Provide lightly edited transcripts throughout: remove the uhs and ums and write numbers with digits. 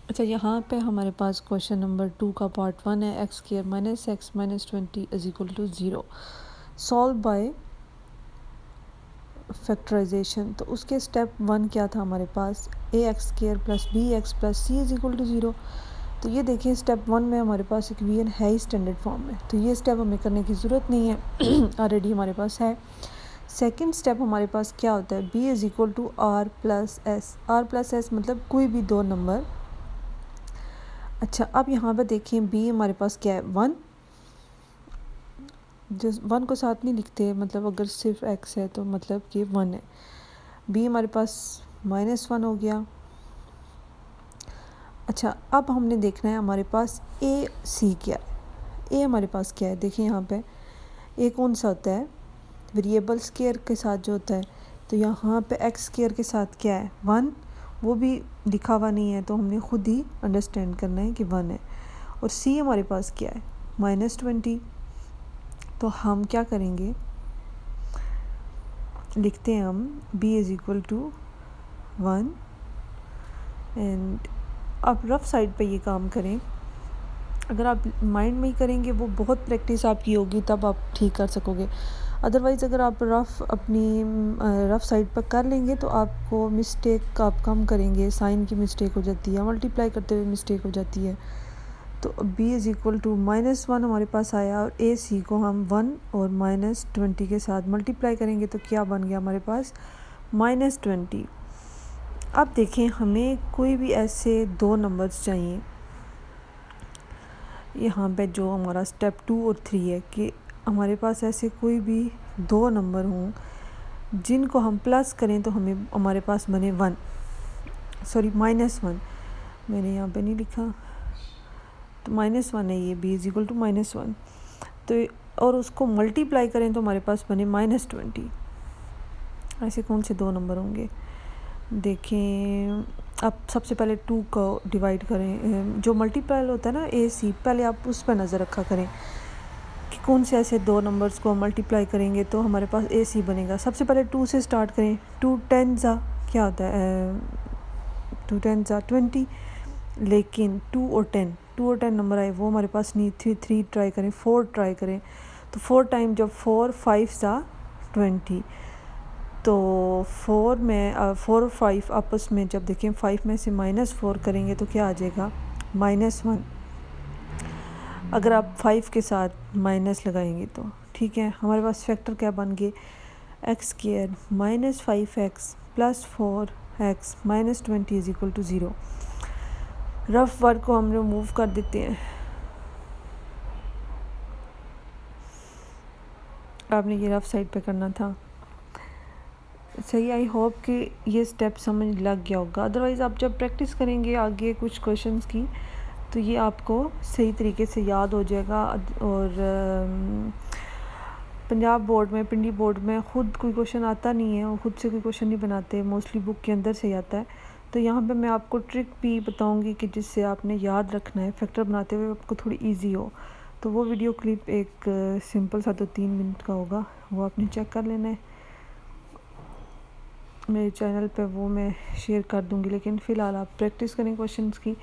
अच्छा, यहाँ पे हमारे पास क्वेश्चन नंबर 2 का पार्ट 1 है, x square minus x minus 20 is equal to 0, solve by factorisation. तो उसके स्टेप 1 क्या था हमारे पास, a x square plus b x plus c is equal to 0। तो ये देखिए स्टेप 1 में हमारे पास एक वी एन है ही स्टैंडर्ड फॉर्म में, तो ये स्टेप हमें करने की ज़रूरत नहीं है, ऑलरेडी हमारे पास है। सेकेंड स्टेप हमारे पास क्या होता है, B is equal to R plus S. R plus S मतलब कोई भी दो नंबर। अच्छा, अब यहाँ पे देखें बी हमारे पास क्या है, 1। जो 1 को साथ नहीं लिखते, मतलब अगर सिर्फ एक्स है तो मतलब कि 1 है। बी हमारे पास -1 हो गया। अच्छा, अब हमने देखना है हमारे पास ए सी क्या है। ए हमारे पास क्या है, देखिए यहाँ पे ए कौन सा होता है, वेरिएबल स्क्वायर के साथ जो होता है। तो यहाँ पे एक्स स्क्वायर के साथ क्या है, 1। वो भी लिखा हुआ नहीं है, तो हमने खुद ही अंडरस्टैंड करना है कि 1 है। और सी हमारे पास क्या है, -20। तो हम क्या करेंगे, लिखते हैं हम b is equal to 1। And आप रफ़ साइड पे ये काम करें। अगर आप माइंड में ही करेंगे, वो बहुत प्रैक्टिस आपकी होगी, तब आप ठीक कर सकोगे। अदरवाइज़ अगर आप अपनी रफ़ साइड पर कर लेंगे तो आपको मिस्टेक आप कम करेंगे, साइन की मिस्टेक हो जाती है, मल्टीप्लाई करते हुए मिस्टेक हो जाती है। तो b इज़ इक्वल टू -1 हमारे पास आया, और ए सी को हम 1 और -20 के साथ मल्टीप्लाई करेंगे तो क्या बन गया हमारे पास, -20। अब देखें, हमें कोई भी ऐसे दो नंबर्स चाहिए यहाँ पे, जो हमारा स्टेप 2 और 3 है, कि हमारे पास ऐसे कोई भी दो नंबर हों जिनको हम प्लस करें तो हमें हमारे पास बने 1, सॉरी -1, मैंने यहाँ पे नहीं लिखा, तो -1 है ये, b इज़ इक्वल टू -1। तो और उसको मल्टीप्लाई करें तो हमारे पास बने -20। ऐसे कौन से दो नंबर होंगे, देखें। अब सबसे पहले 2 को डिवाइड करें, जो मल्टीप्लाई होता है ना ए सी, पहले आप उस पर नज़र रखा करें कि कौन से ऐसे दो नंबर्स को मल्टीप्लाई करेंगे तो हमारे पास ए सी बनेगा। सबसे पहले 2 से स्टार्ट करें, 2 10 क्या होता है, 2 10 20। लेकिन 2 और 10 नंबर आए, वो हमारे पास नहीं। 3 ट्राई करें, 4 ट्राई करें, तो 4 टाइम जब 4 5 20, तो 4 में 4 और 5 आपस में जब देखें, 5 में से -4 करेंगे तो क्या आ जाएगा, -1। अगर आप 5 के साथ माइनस लगाएंगे तो ठीक है, हमारे पास फैक्टर क्या बन गए, X square -5x plus 4x -20 is equal to 0। Rough word को हम रिमूव कर देते हैं। आपने ये रफ साइड पे करना था। सही, आई होप कि ये स्टेप समझ लग गया होगा। अदरवाइज़ आप जब प्रैक्टिस करेंगे आगे कुछ क्वेश्चंस की, तो ये आपको सही तरीके से याद हो जाएगा। और पंजाब बोर्ड में, पिंडी बोर्ड में खुद कोई क्वेश्चन आता नहीं है, और ख़ुद से कोई क्वेश्चन नहीं बनाते, मोस्टली बुक के अंदर से ही आता है। तो यहाँ पे मैं आपको ट्रिक भी बताऊँगी कि जिससे आपने याद रखना है, फैक्टर बनाते हुए आपको थोड़ी ईजी हो। तो वो वीडियो क्लिप एक सिंपल सा 2-3 मिनट का होगा, वो आपने चेक कर लेना है। मेरे चैनल पे वो मैं शेयर कर दूँगी, लेकिन फ़िलहाल आप प्रैक्टिस करें क्वेश्चंस की।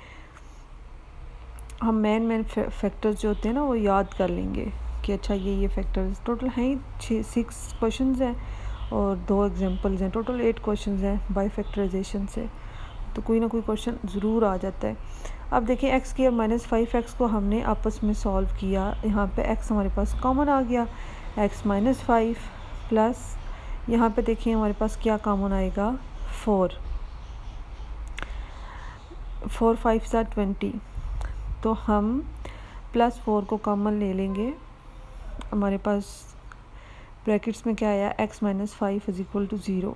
हम मेन फैक्टर्स जो होते हैं ना, वो याद कर लेंगे कि अच्छा ये फैक्टर्स टोटल हैं ही 6 क्वेश्चंस हैं, और 2 एग्जांपल्स हैं, टोटल 8 क्वेश्चंस हैं बाय फैक्टराइजेशन से। तो कोई ना कोई क्वेश्चन ज़रूर आ जाता है। अब देखिए, एक्स स्क्वायर -5x को हमने आपस में सॉल्व किया। यहाँ पे x हमारे पास कॉमन आ गया, x -5 प्लस यहाँ पे देखिए हमारे पास क्या कॉमन आएगा, 4 5 20। तो हम +4 को कॉमन ले लेंगे, हमारे पास ब्रैकेट्स में क्या आया, x -5 इज इक्वल टू 0।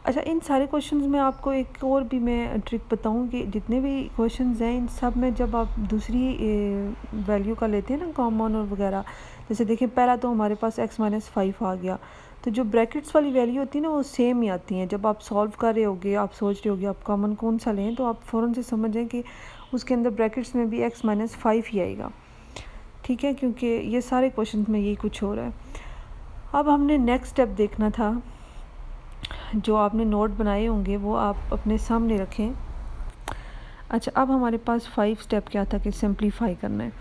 अच्छा, इन सारे क्वेश्चंस में आपको एक और भी मैं ट्रिक बताऊँ कि जितने भी क्वेश्चंस हैं, इन सब में जब आप दूसरी वैल्यू का लेते हैं ना, कॉमन और वगैरह, जैसे देखिए पहला तो हमारे पास x -5 आ गया, तो जो ब्रैकेट्स वाली वैल्यू होती है ना, वो सेम ही आती हैं। जब आप सॉल्व कर रहे होगे, आप सोच रहे होगे आप कॉमन कौन सा लें, तो आप फ़ौरन से समझें कि उसके अंदर ब्रैकेट्स में भी x -5 ही आएगा, ठीक है, क्योंकि ये सारे क्वेश्चन में यही कुछ हो रहा है। अब हमने नेक्स्ट स्टेप देखना था, जो आपने नोट बनाए होंगे वो आप अपने सामने रखें। अच्छा, अब हमारे पास 5 स्टेप क्या था कि सिंप्लीफाई करना है।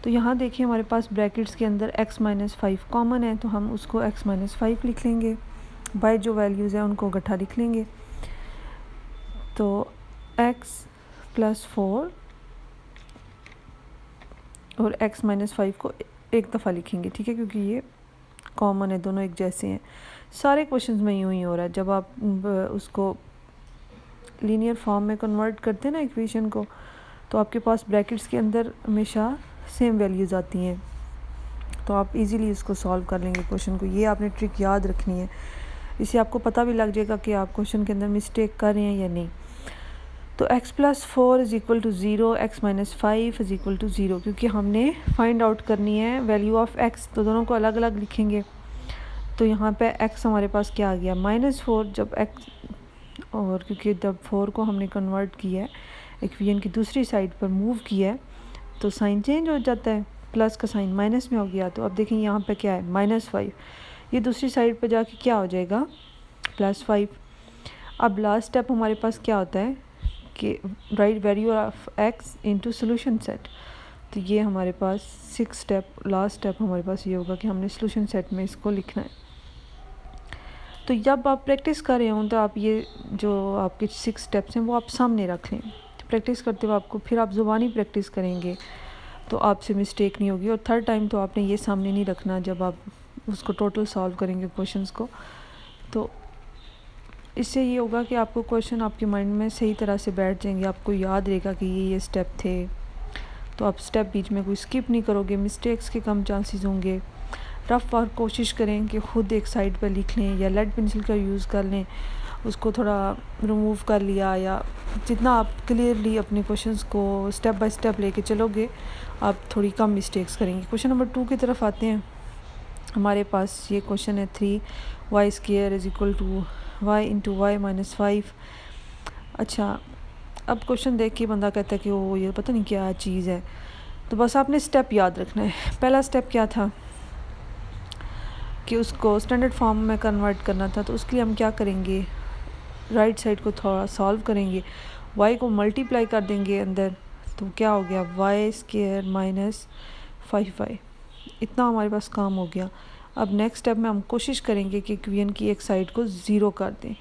तो यहाँ देखिए हमारे पास ब्रैकेट्स के अंदर x माइनस 5 कॉमन है, तो हम उसको x माइनस 5 लिख लेंगे, बाय जो वैल्यूज़ हैं उनको इकट्ठा लिख लेंगे। तो x प्लस 4 और x माइनस 5 को एक दफ़ा लिखेंगे, ठीक है, क्योंकि ये कॉमन है, दोनों एक जैसे हैं। सारे क्वेश्चंस में यूँ ही हो रहा है, जब आप उसको लीनियर फॉर्म में कन्वर्ट करते हैं ना इक्वेशन को, तो आपके पास ब्रैकेट्स के अंदर हमेशा सेम वैल्यूज़ आती हैं, तो आप इजीली इसको सॉल्व कर लेंगे क्वेश्चन को। ये आपने ट्रिक याद रखनी है, इससे आपको पता भी लग जाएगा कि आप क्वेश्चन के अंदर मिस्टेक कर रहे हैं या नहीं। तो x plus 4 is equal to 0, x minus 5 is equal to 0, क्योंकि हमने फाइंड आउट करनी है वैल्यू ऑफ x, तो दोनों को अलग अलग लिखेंगे। तो यहाँ पे x हमारे पास क्या आ गया -4, जब x, और क्योंकि जब 4 को हमने कन्वर्ट किया है इक्वेशन की दूसरी साइड पर मूव किया है, तो साइन चेंज हो जाता है, प्लस का साइन माइनस में हो गया। तो अब देखें यहाँ पे क्या है -5, ये दूसरी साइड पर जाके क्या हो जाएगा +5। अब लास्ट स्टेप हमारे पास क्या होता है कि right value of x into solution set. तो ये हमारे पास 6 स्टेप, लास्ट स्टेप हमारे पास ये होगा कि हमने सॉल्यूशन सेट में इसको लिखना है। तो जब आप प्रैक्टिस कर रहे हों तो आप ये जो आपके 6 स्टेप्स हैं वो आप सामने रख लें। प्रैक्टिस करते हुए आपको फिर आप ज़ुबानी प्रैक्टिस करेंगे तो आपसे मिस्टेक नहीं होगी, और थर्ड टाइम तो आपने ये सामने नहीं रखना जब आप उसको टोटल सॉल्व करेंगे क्वेश्चंस को। तो इससे ये होगा कि आपको क्वेश्चन आपके माइंड में सही तरह से बैठ जाएंगे, आपको याद रहेगा कि ये स्टेप थे, तो आप स्टेप बीच में कोई स्किप नहीं करोगे, मिस्टेक्स के कम चांसेस होंगे। रफ वर्क कोशिश करें कि ख़ुद एक साइड पर लिख लें या लेड पेंसिल का यूज़ कर लें, उसको थोड़ा रिमूव कर लिया, या जितना आप क्लियरली अपने क्वेश्चंस को स्टेप बाय स्टेप लेके चलोगे आप थोड़ी कम मिस्टेक्स करेंगे। क्वेश्चन नंबर 2 की तरफ आते हैं। हमारे पास ये क्वेश्चन है 3y² is equal to y into Y minus 5। अच्छा, अब क्वेश्चन देख के बंदा कहता है कि वो ये पता नहीं क्या चीज़ है, तो बस आपने स्टेप याद रखना है। पहला स्टेप क्या था कि उसको स्टैंडर्ड फॉर्म में कन्वर्ट करना था, तो उसके लिए हम क्या करेंगे, राइट साइड को थोड़ा सॉल्व करेंगे, y को मल्टीप्लाई कर देंगे अंदर, तो क्या हो गया y² माइनस 5y। इतना हमारे पास काम हो गया। अब नेक्स्ट स्टेप में हम कोशिश करेंगे कि इक्वेशन की एक साइड को 0 कर दें,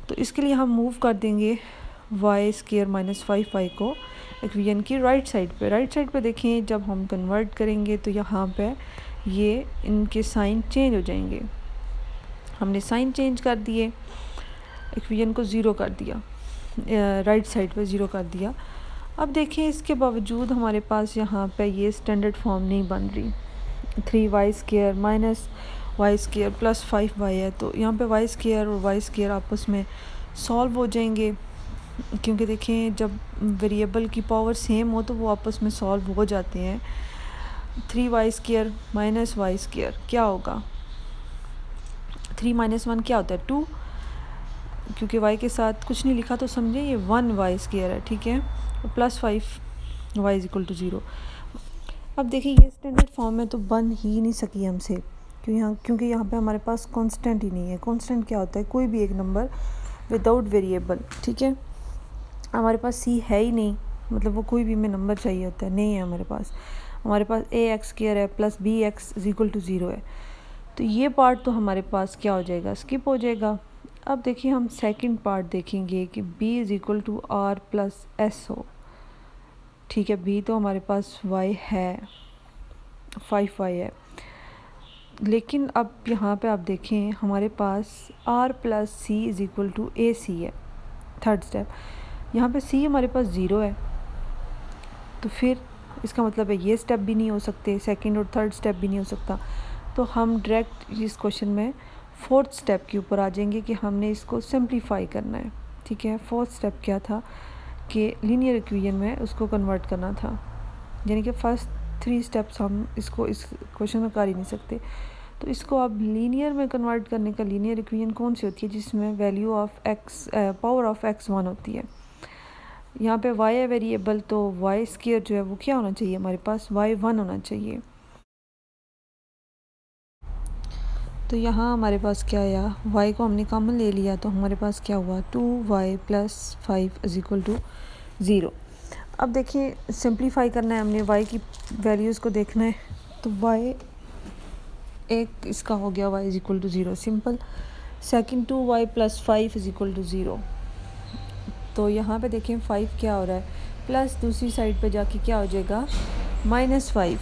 तो इसके लिए हम मूव कर देंगे y² माइनस 5y को इक्वेशन की राइट साइड पे देखें, जब हम कन्वर्ट करेंगे तो यहाँ पे ये इनके साइन चेंज हो जाएंगे। हमने साइन चेंज कर दिए, इक्वेशन को 0 कर दिया, राइट साइड पे 0 कर दिया। अब देखिए इसके बावजूद हमारे पास यहाँ पे ये स्टैंडर्ड फॉर्म नहीं बन रही। 3y² minus y² plus 5y है, तो यहाँ पे y² और y² आपस में सॉल्व हो जाएंगे, क्योंकि देखें जब वेरिएबल की पावर सेम हो तो वो आपस में सॉल्व हो जाते हैं। 3y² माइनस y² क्या होगा, 3 माइनस 1 क्या होता है 2, क्योंकि y के साथ कुछ नहीं लिखा तो समझे ये 1y² है, ठीक है, plus 5y is equal to 0। अब देखिए ये स्टैंडर्ड फॉर्म में तो बन ही नहीं सकी हमसे, क्योंकि यहाँ पे हमारे पास कांस्टेंट ही नहीं है। कांस्टेंट क्या होता है, कोई भी एक नंबर विदाउट वेरिएबल, ठीक है। हमारे पास c है ही नहीं, मतलब वो कोई भी में नंबर चाहिए होता है, नहीं है हमारे पास ax² है plus bx is equal to 0 है, तो ये पार्ट तो हमारे पास क्या हो जाएगा, स्किप हो जाएगा। अब देखिए हम सेकंड पार्ट देखेंगे कि b is equal to r plus s हो, ठीक है। b तो हमारे पास y है, 5y है, लेकिन अब यहाँ पे आप देखें हमारे पास r plus c is equal to ac है। थर्ड स्टेप, यहाँ पे c हमारे पास 0 है, तो फिर इसका मतलब है ये स्टेप भी नहीं हो सकते, सेकंड और थर्ड स्टेप भी नहीं हो सकता। तो हम डायरेक्ट इस क्वेश्चन में फोर्थ स्टेप के ऊपर आ जाएंगे कि हमने इसको सिंप्लीफाई करना है, ठीक है। फोर्थ स्टेप क्या था कि लीनियर इक्वेशन में उसको कन्वर्ट करना था, यानी कि फर्स्ट 3 स्टेप्स हम इसको इस क्वेश्चन में कर ही नहीं सकते। तो इसको अब लीनियर में कन्वर्ट करने का लीनियर इक्वेशन कौन सी होती है, जिसमें value of x power of x 1 होती है। यहाँ पे y है वेरिएबल, तो y² जो है वो क्या होना चाहिए, हमारे पास y1 होना चाहिए। तो यहाँ हमारे पास क्या आया, y को हमने कॉमन ले लिया, तो हमारे पास क्या हुआ 2y plus 5 is equal to 0। अब देखिए सिंप्लीफाई करना है हमने, y की वैल्यूज़ को देखना है। तो y एक इसका हो गया y is equal to 0, simple. Second 2y plus 5 is equal to 0। तो यहाँ पे देखें 5 क्या हो रहा है, प्लस दूसरी साइड पे जाके क्या हो जाएगा -5।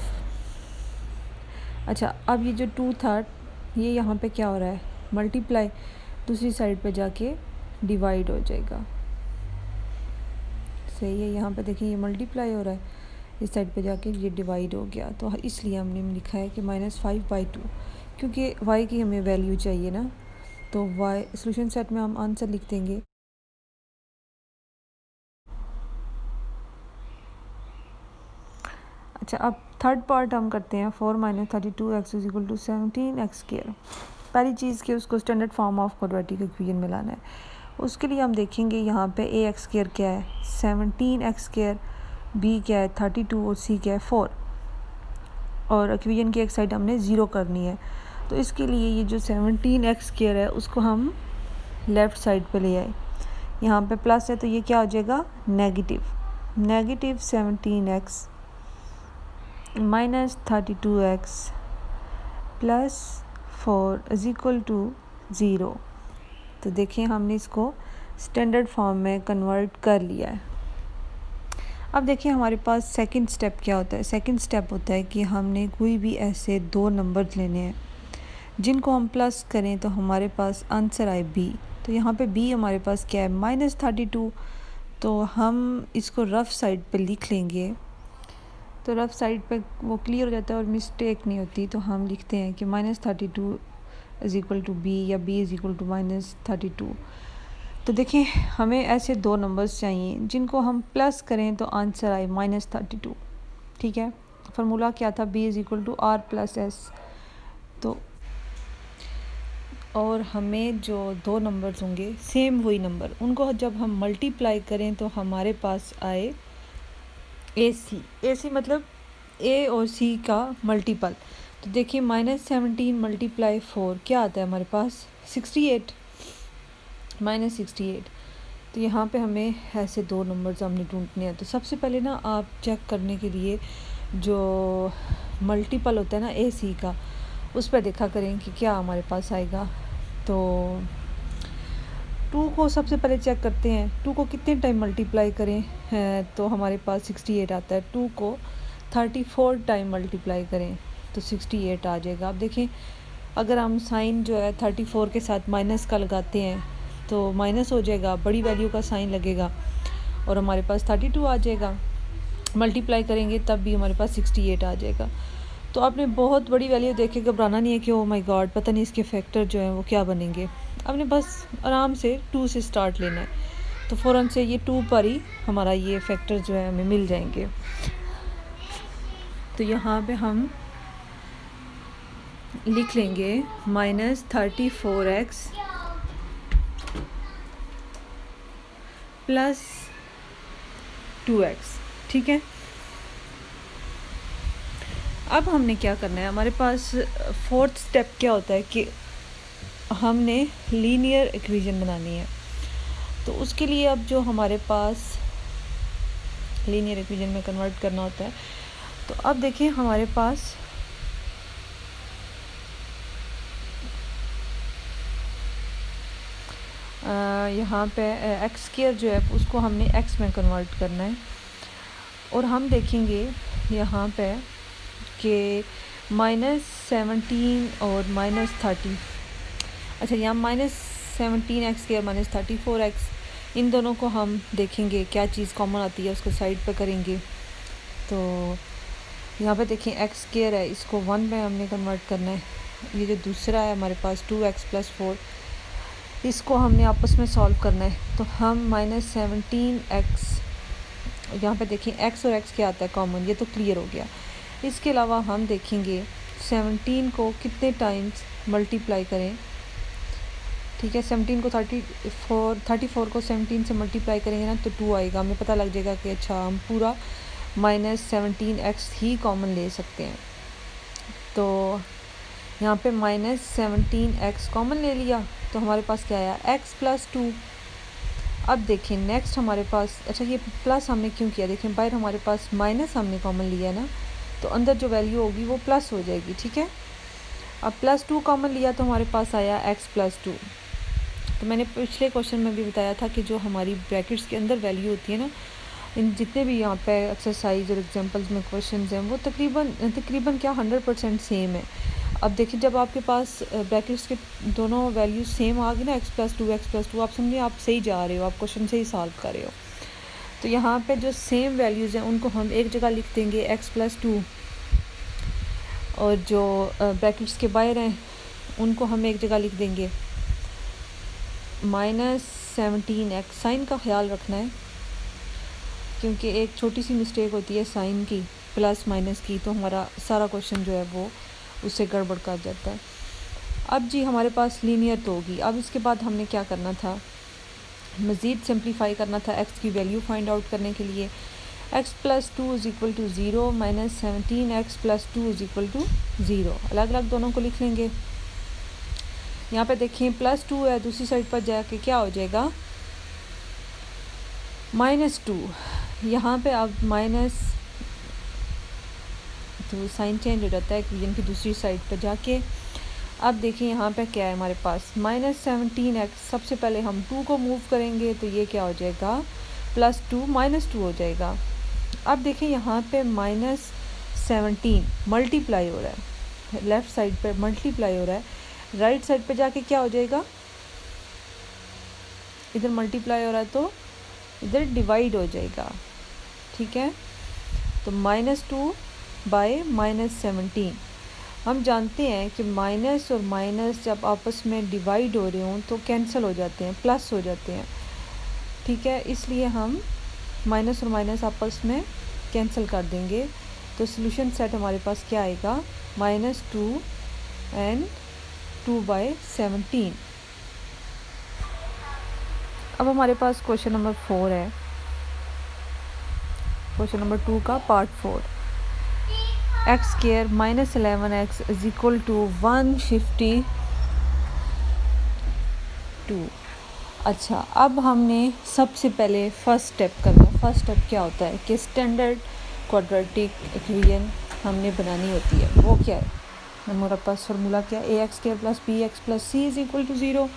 अच्छा, अब ये जो 2 था ये यहाँ पे क्या हो रहा है, मल्टीप्लाई, दूसरी साइड पे जाके डिवाइड हो जाएगा। सही है, यहाँ पे देखिए ये मल्टीप्लाई हो रहा है, इस साइड पे जाके ये डिवाइड हो गया। तो इसलिए हमने लिखा है कि -5/2, क्योंकि y की हमें वैल्यू चाहिए ना। तो y सोल्यूशन सेट में हम आंसर लिख देंगे। अच्छा, अब थर्ड पार्ट हम करते हैं। 4 - 32x is equal to 17x²। पहली चीज़ कि उसको standard form of quadratic equation में लाना है। उसके लिए हम देखेंगे यहाँ पे ax² क्या है, 17x², b क्या है 32 और c क्या है 4। और इक्वेशन की एक साइड हमने 0 करनी है। तो इसके लिए ये जो 17x² है उसको हम लेफ़्ट साइड पे ले आए। यहाँ पे प्लस है तो ये क्या हो जाएगा negative 17x -32x plus 4 is equal to 0। तो देखिए हमने इसको स्टैंडर्ड फॉर्म में कन्वर्ट कर लिया है। अब देखिए हमारे पास सेकंड स्टेप क्या होता है। सेकंड स्टेप होता है कि हमने कोई भी ऐसे दो नंबर लेने हैं जिनको हम प्लस करें तो हमारे पास आंसर आए b। तो यहाँ पे b हमारे पास क्या है -32। तो हम इसको रफ़ साइड पे लिख लेंगे, तो रफ़ साइड पे वो क्लियर हो जाता है और मिस्टेक नहीं होती। तो हम लिखते हैं कि -32 इज़ इक्वल टू b या b इज़ इक्वल टू -32। तो देखिए हमें ऐसे दो नंबर्स चाहिए जिनको हम प्लस करें तो आंसर आए -32। ठीक है, फार्मूला क्या था, b is equal to r plus s। तो और हमें जो दो नंबर्स होंगे सेम वही नंबर, उनको जब हम मल्टीप्लाई करें तो हमारे पास आए AC मतलब A और C का मल्टीपल। तो देखिए -17 × 4 क्या आता है हमारे पास 68 -68। तो यहाँ पे हमें ऐसे दो नंबर्स हमने ढूंढने हैं। तो सबसे पहले ना आप चेक करने के लिए जो मल्टीपल होता है ना AC का, उस पर देखा करें कि क्या हमारे पास आएगा। तो 2 को सबसे पहले चेक करते हैं, 2 को कितने टाइम मल्टीप्लाई करें हैं तो हमारे पास 68 आता है। 2 को 34 टाइम मल्टीप्लाई करें तो 68 आ जाएगा। अब देखें अगर हम साइन जो है 34 के साथ माइनस का लगाते हैं तो माइनस हो जाएगा, बड़ी वैल्यू का साइन लगेगा और हमारे पास 32 आ जाएगा। मल्टीप्लाई करेंगे तब भी हमारे पास 68 आ जाएगा। तो आपने बहुत बड़ी वैल्यू देख के घबराना नहीं है कि ओ माय गॉड पता नहीं इसके फैक्टर जो हैं वो क्या बनेंगे। आपने बस आराम से 2 से स्टार्ट लेना है। तो फ़ौरन से ये 2 पर ही हमारा ये फैक्टर जो है हमें मिल जाएंगे। तो यहाँ पे हम लिख लेंगे -34x प्लस 2x। ठीक है, अब हमने क्या करना है, हमारे पास फोर्थ स्टेप क्या होता है कि हमने लीनियर इक्वेशन बनानी है। तो उसके लिए अब जो हमारे पास लीनियर इक्वेशन में कन्वर्ट करना होता है। तो अब देखिए हमारे पास यहाँ पे x² जो है उसको हमने x में कन्वर्ट करना है। और हम देखेंगे यहाँ पे कि -17 और -30, अच्छा यहाँ -17x² और -34x, इन दोनों को हम देखेंगे क्या चीज़ कॉमन आती है, उसको साइड पे करेंगे। तो यहाँ पे देखें x² है, इसको 1 में हमने कन्वर्ट करना है। ये जो दूसरा है हमारे पास 2x + 4, इसको हमने आपस में सॉल्व करना है। तो हम -17x, यहाँ पे देखें x और x क्या आता है कॉमन, ये तो क्लियर हो गया। इसके अलावा हम देखेंगे 17 को कितने टाइम्स मल्टीप्लाई करें। ठीक है, 17 को 34 को 17 से मल्टीप्लाई करेंगे ना तो 2 आएगा। हमें पता लग जाएगा कि अच्छा हम पूरा -17x ही कॉमन ले सकते हैं। तो यहाँ पे -17x कॉमन ले लिया तो हमारे पास क्या आया x + 2। अब देखें नेक्स्ट हमारे पास, अच्छा ये प्लस हमने क्यों किया, देखें बाहर हमारे पास माइनस हमने कॉमन लिया ना, तो अंदर जो वैल्यू होगी वो प्लस हो जाएगी, ठीक है। अब +2 कॉमन लिया तो हमारे पास आया x+2। तो मैंने पिछले क्वेश्चन में भी बताया था कि जो हमारी ब्रैकेट्स के अंदर वैल्यू होती है ना, इन जितने भी यहाँ पे एक्सरसाइज और एग्जांपल्स में क्वेश्चंस हैं वो तकरीबन क्या 100% सेम है। अब देखिए जब आपके पास ब्रैकेट्स के दोनों वैल्यू सेम आ गई ना, x+2 आप समझिए आप सही जा रहे हो, आप क्वेश्चन सही सॉल्व कर रहे हो। तो यहाँ पे जो सेम वैल्यूज़ हैं उनको हम एक जगह लिख देंगे x+2, और जो ब्रैकेट्स के बाहर हैं उनको हम एक जगह लिख देंगे -17x। साइन का ख्याल रखना है क्योंकि एक छोटी सी मिस्टेक होती है साइन की, प्लस माइनस की, तो हमारा सारा क्वेश्चन जो है वो उससे गड़बड़ कर जाता है। अब जी हमारे पास लीनियर तो होगी। अब इसके बाद हमने क्या करना था, मज़ीद सिंप्लीफाई करना था x की वैल्यू फाइंड आउट करने के लिए। x+2 = 0 -17x+2 = 0। अलग अलग दोनों को लिख लेंगे। यहाँ पे देखें +2 है, दूसरी साइड पर जाके क्या हो जाएगा -2। यहाँ पे अब माइनस तो साइन चेंज हो जाता है इक्वेशन की दूसरी साइड पर जाके। अब देखिए यहाँ पे क्या है हमारे पास -17x, सबसे पहले हम 2 को मूव करेंगे तो ये क्या हो जाएगा +2 -2 हो जाएगा। अब देखिए यहाँ पे -17 मल्टीप्लाई हो रहा है, लेफ़्ट साइड पे मल्टीप्लाई हो रहा है, राइट साइड पे जाके क्या हो जाएगा, इधर मल्टीप्लाई हो रहा है तो इधर डिवाइड हो जाएगा, ठीक है। तो -2 बाय -17। हम जानते हैं कि माइनस और माइनस जब आपस में डिवाइड हो रहे हों तो कैंसिल हो जाते हैं, प्लस हो जाते हैं, ठीक है। इसलिए हम माइनस और माइनस आपस में कैंसिल कर देंगे। तो सॉल्यूशन सेट हमारे पास क्या आएगा -2 एंड 2/17। अब हमारे पास क्वेश्चन नंबर 4 है, क्वेश्चन नंबर 2 का पार्ट 4। x² - 11x = 152। अच्छा, अब हमने सबसे पहले फर्स्ट स्टेप करना है। फर्स्ट स्टेप क्या होता है कि स्टैंडर्ड क्वाड्रेटिक इक्वेशन हमने बनानी होती है। वो क्या है, हमारे पास फार्मूला क्या है, ax² + bx + c = 0।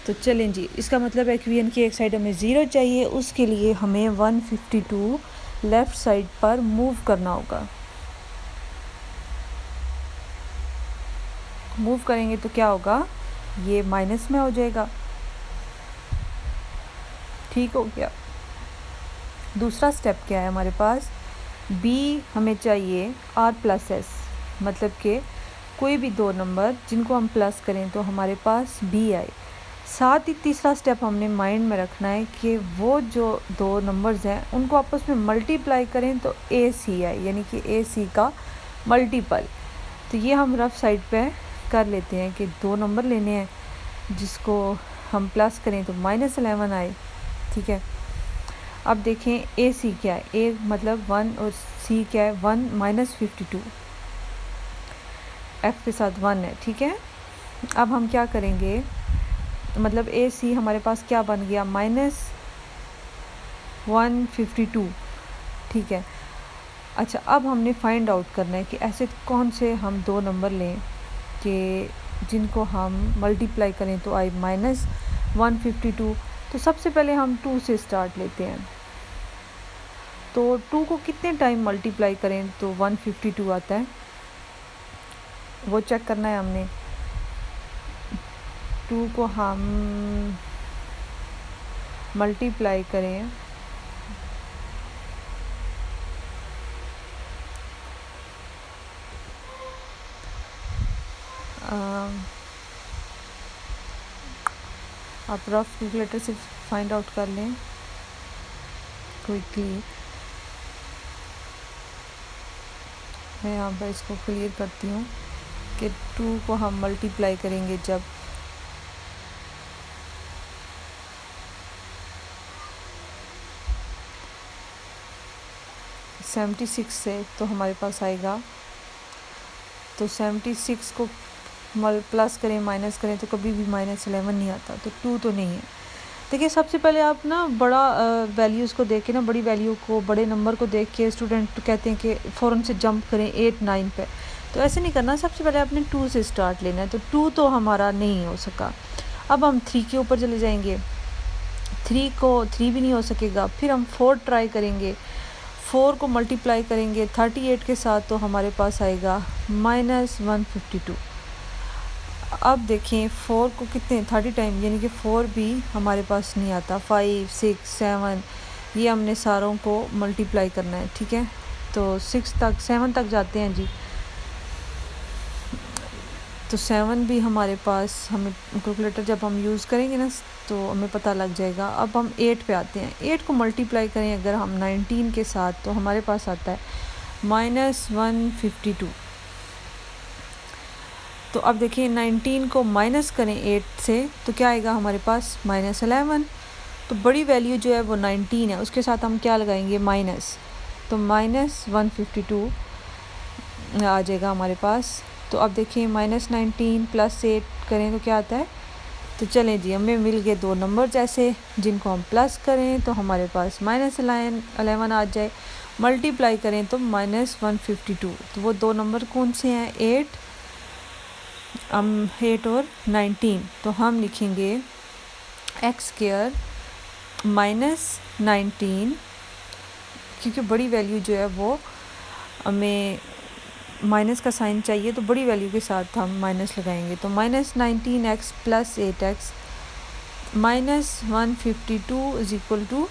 तो चलें जी, इसका मतलब इक्वेशन की एक साइड हमें 0 चाहिए, उसके लिए हमें 152 लेफ़्ट साइड पर मूव करना होगा। मूव करेंगे तो क्या होगा, ये माइनस में हो जाएगा, ठीक हो गया। दूसरा स्टेप क्या है हमारे पास, b हमें चाहिए r+s, मतलब कि कोई भी दो नंबर जिनको हम प्लस करें तो हमारे पास b आए। साथ ही तीसरा स्टेप हमने माइंड में रखना है कि वो जो दो नंबर्स हैं उनको आपस में मल्टीप्लाई करें तो ac आए, यानी कि ac का मल्टीपल। तो ये हम रफ साइड पे कर लेते हैं कि दो नंबर लेने हैं जिसको हम प्लस करें तो -11 आए, ठीक है। अब देखें AC क्या है, A मतलब 1 और C क्या है 1 -52, F के साथ 1 है, ठीक है। अब हम क्या करेंगे, मतलब AC हमारे पास क्या बन गया -152, ठीक है। अच्छा, अब हमने फाइंड आउट करना है कि ऐसे कौन से हम दो नंबर लें कि जिनको हम मल्टीप्लाई करें तो आए -152। तो सबसे पहले हम 2 से स्टार्ट लेते हैं। तो 2 को कितने टाइम मल्टीप्लाई करें तो 152 आता है, वो चेक करना है हमने। 2 को हम मल्टीप्लाई करें आप रफ कैलकुलेटर से फाइंड आउट कर लें क्विकली। मैं यहाँ पर इसको क्लियर करती हूँ कि 2 को हम मल्टीप्लाई करेंगे जब 76 से, तो हमारे पास आएगा, तो 76 को प्लस करें माइनस करें तो कभी भी -11 नहीं आता, तो 2 तो नहीं है। देखिए सबसे पहले आप ना बड़ा वैल्यूज़ को देख के ना, बड़ी वैल्यू को, बड़े नंबर को देख के स्टूडेंट कहते हैं कि फ़ौरन से जंप करें 8 9 पे, तो ऐसे नहीं करना। सबसे पहले आपने 2 से स्टार्ट लेना है। तो 2 तो हमारा नहीं हो सका, अब हम 3 के ऊपर चले जाएंगे। 3 भी नहीं हो सकेगा, फिर हम 4 ट्राई करेंगे। 4 को मल्टीप्लाई करेंगे 38 के साथ, तो हमारे पास आएगा -152। अब देखें 4 को कितने 30 टाइम, यानी कि 4 भी हमारे पास नहीं आता। 5 6 7 ये हमने सारों को मल्टीप्लाई करना है, ठीक है। तो 7 तक जाते हैं जी। तो 7 भी हमारे पास, हमें कैलकुलेटर जब हम यूज़ करेंगे ना तो हमें पता लग जाएगा। अब हम 8 पे आते हैं। 8 को मल्टीप्लाई करें अगर हम 19 के साथ, तो हमारे पास आता है -152। तो अब देखिए 19 को माइनस करें 8 से, तो क्या आएगा हमारे पास -11। तो बड़ी वैल्यू जो है वो 19 है, उसके साथ हम क्या लगाएंगे माइनस, तो -152 आ जाएगा हमारे पास। तो अब देखिए -19 + 8 करें तो क्या आता है। तो चलें जी, हमें मिल गए 2 नंबर जैसे, जिनको हम प्लस करें तो हमारे पास -11 आ जाए, मल्टीप्लाई करें तो -152। तो वो 2 नंबर कौन से हैं, 8 और 19। तो हम लिखेंगे x² -19, क्योंकि बड़ी वैल्यू जो है वो हमें माइनस का साइन चाहिए, तो बड़ी वैल्यू के साथ हम माइनस लगाएंगे। तो -19x + 8x -152 =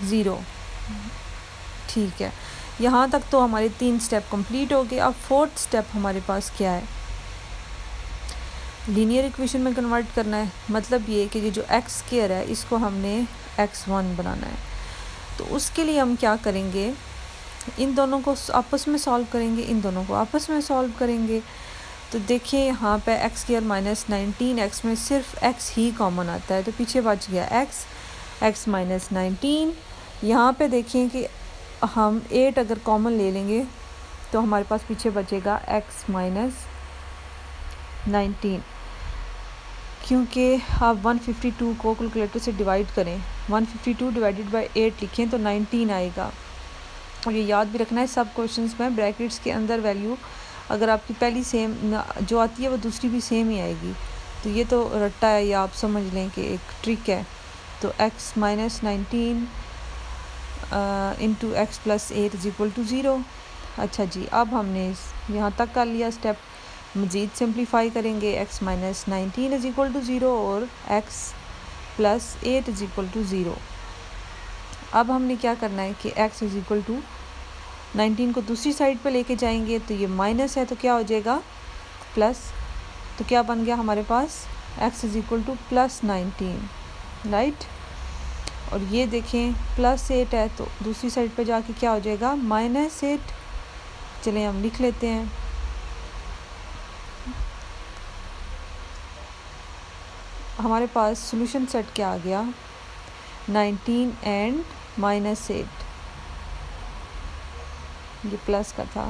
0। ठीक है, यहाँ तक तो हमारे 3 स्टेप कंप्लीट हो गए। अब 4th स्टेप हमारे पास क्या है, लीनियर इक्वेशन में कन्वर्ट करना है। मतलब ये कि ये जो x² है इसको हमने x1 बनाना है। तो उसके लिए हम क्या करेंगे, इन दोनों को आपस में सॉल्व करेंगे, इन दोनों को आपस में सॉल्व करेंगे। तो देखिए यहाँ पे x² -19x में सिर्फ x ही कॉमन आता है, तो पीछे बच गया x -19। यहाँ पे देखिए कि हम 8 अगर कॉमन ले लेंगे तो हमारे पास पीछे बचेगा x -19। क्योंकि आप 152 को कैलकुलेटर से डिवाइड करें, 152 डिवाइडेड बाय 8 लिखें तो 19 आएगा। और ये याद भी रखना है, सब क्वेश्चंस में ब्रैकेट्स के अंदर वैल्यू अगर आपकी पहली सेम जो आती है वो दूसरी भी सेम ही आएगी। तो ये तो रट्टा है, या आप समझ लें कि एक ट्रिक है। तो x -19 इंटू x + 8 = 0। अच्छा जी, अब हमने यहाँ तक कर लिया स्टेप। मज़ीद सिंप्लीफाई करेंगे, x -19 = 0 और x + 8 = 0। अब हमने क्या करना है कि x = 19 को दूसरी साइड पे लेके जाएंगे, तो ये माइनस है तो क्या हो जाएगा प्लस। तो क्या बन गया हमारे पास, x = +19, राइट। और ये देखें +8 है तो दूसरी साइड पे जाके क्या हो जाएगा -8। चलें हम लिख लेते हैं। हमारे पास सॉल्यूशन सेट क्या आ गया, 19 एंड -8, ये प्लस का था,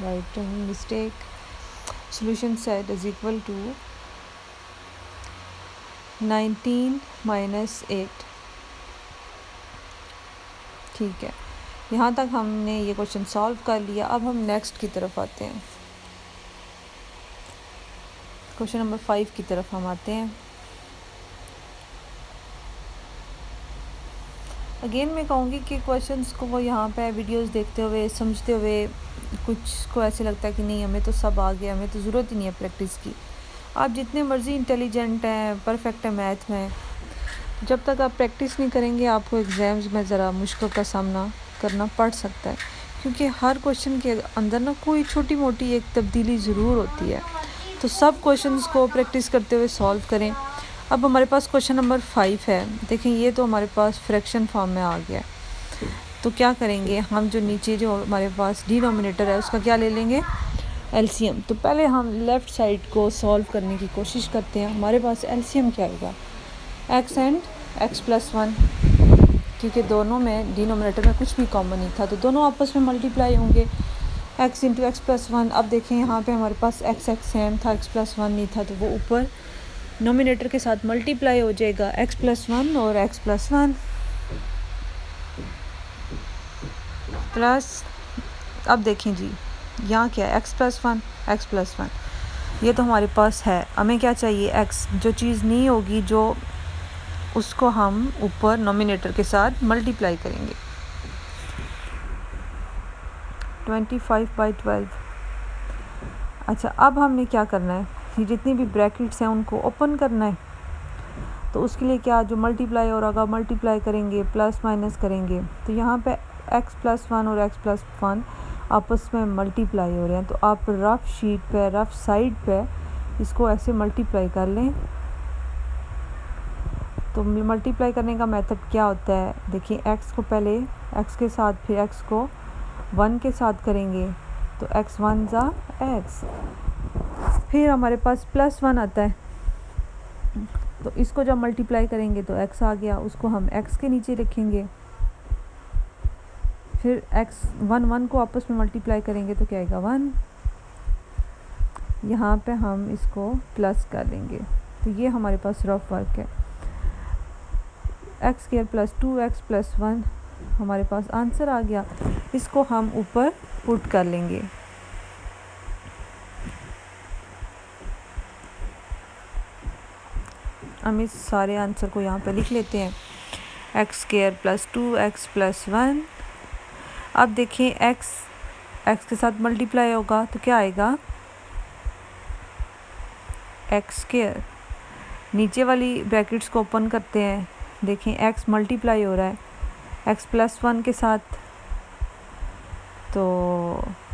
राइट मिस्टेक। Solution set = 19 - 8। ठीक है, यहाँ तक हमने ये क्वेश्चन सॉल्व कर लिया। अब हम नेक्स्ट की तरफ आते हैं, क्वेश्चन नंबर 5 की तरफ हम आते हैं। अगेन मैं कहूँगी कि क्वेश्चंस को यहाँ पे वीडियोस देखते हुए समझते हुए कुछ को ऐसे लगता है कि नहीं हमें तो सब आ गया, हमें तो ज़रूरत ही नहीं है प्रैक्टिस की। आप जितने मर्ज़ी इंटेलिजेंट हैं, परफेक्ट है मैथ में, जब तक आप प्रैक्टिस नहीं करेंगे आपको एग्ज़ाम्स में ज़रा मुश्किल का सामना करना पड़ सकता है। क्योंकि हर क्वेश्चन के अंदर ना कोई छोटी मोटी एक तब्दीली ज़रूर होती है। तो सब क्वेश्चंस को प्रैक्टिस करते हुए सॉल्व करें। अब हमारे पास क्वेश्चन नंबर 5 है। देखें ये तो हमारे पास फ्रैक्शन फॉर्म में आ गया। तो क्या करेंगे हम, जो नीचे जो हमारे पास डिनोमिनेटर है उसका क्या ले लेंगे, एलसीएम। तो पहले हम लेफ़्ट साइड को सॉल्व करने की कोशिश करते हैं। हमारे पास एलसीएम क्या होगा, x एंड x + 1, क्योंकि दोनों में डिनोमिनेटर में कुछ भी कॉमन नहीं था तो दोनों आपस में मल्टीप्लाई होंगे, x × x + 1। अब देखें यहाँ पे हमारे पास x सेम था, x + 1 नहीं था, तो वो ऊपर नोमिनेटर के साथ मल्टीप्लाई हो जाएगा x प्लस 1 और x प्लस 1 प्लस, अब देखें जी यहाँ क्या है, x प्लस 1 x प्लस 1, ये तो हमारे पास है। हमें क्या चाहिए, x, जो चीज़ नहीं होगी जो उसको हम ऊपर नोमिनेटर के साथ मल्टीप्लाई करेंगे। 25/12। अच्छा, अब हमने क्या करना है, ये जितनी भी ब्रैकेट्स हैं उनको ओपन करना है। तो उसके लिए क्या, जो मल्टीप्लाई हो रहा मल्टीप्लाई करेंगे, प्लस माइनस करेंगे। तो यहाँ पे x प्लस 1 और x प्लस 1 आपस में मल्टीप्लाई हो रहे हैं। तो आप रफ़ शीट पे, रफ़ साइड पे इसको ऐसे मल्टीप्लाई कर लें। तो मल्टीप्लाई करने का मेथड क्या होता है, देखिए x को पहले x के साथ, फिर x को 1 के साथ करेंगे तो x 1 ज़ा x, फिर हमारे पास प्लस 1 आता है। तो इसको जब मल्टीप्लाई करेंगे तो x आ गया, उसको हम x के नीचे रखेंगे। फिर x 1 को आपस में मल्टीप्लाई करेंगे तो क्या आएगा 1, यहाँ पे हम इसको प्लस कर देंगे। तो ये हमारे पास रफ वर्क है। x² प्लस 2x प्लस 1 हमारे पास आंसर आ गया। इसको हम ऊपर पुट कर लेंगे। हम इस सारे आंसर को यहाँ पे लिख लेते हैं, x² प्लस 2x प्लस 1। अब देखें x के साथ मल्टीप्लाई होगा तो क्या आएगा, x²। नीचे वाली ब्रैकेट्स को ओपन करते हैं, देखें x मल्टीप्लाई हो रहा है x प्लस 1 के साथ। तो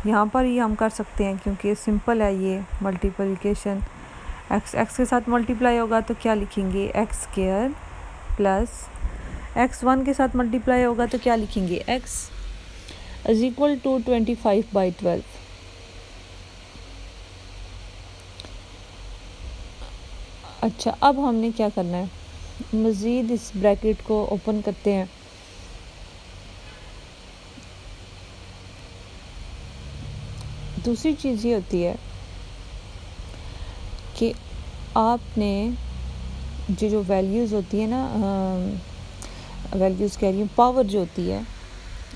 यहाँ पर ही हम कर सकते हैं क्योंकि सिंपल है ये मल्टीप्लिकेशन। x के साथ मल्टीप्लाई होगा तो क्या लिखेंगे, x² प्लस x 1 के साथ मल्टीप्लाई होगा तो क्या लिखेंगे, x इज इक्वल टू 25/12। अच्छा, अब हमने क्या करना है, मज़ीद इस ब्रैकेट को ओपन करते हैं। दूसरी चीज़ ये होती है कि आपने जो वैल्यूज़ होती है ना, वैल्यूज़ कह रही हूँ, पावर जो होती है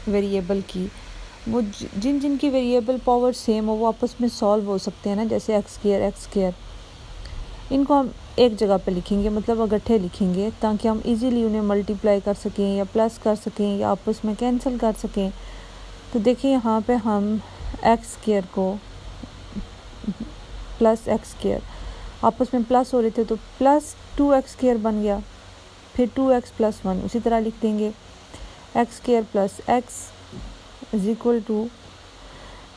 वेरिएबल की, वो जिन की वेरिएबल पावर सेम हो वो आपस में सॉल्व हो सकते हैं ना, जैसे x², इनको हम एक जगह पे लिखेंगे, मतलब इकट्ठे लिखेंगे, ताकि हम इजीली उन्हें मल्टीप्लाई कर सकें या प्लस कर सकें या आपस में कैंसिल कर सकें। तो देखिए यहाँ पे हम x² को प्लस x² आपस में प्लस हो रहे थे तो प्लस 2x² बन गया, फिर 2x प्लस 1 उसी तरह लिख देंगे, x² plus x is equal to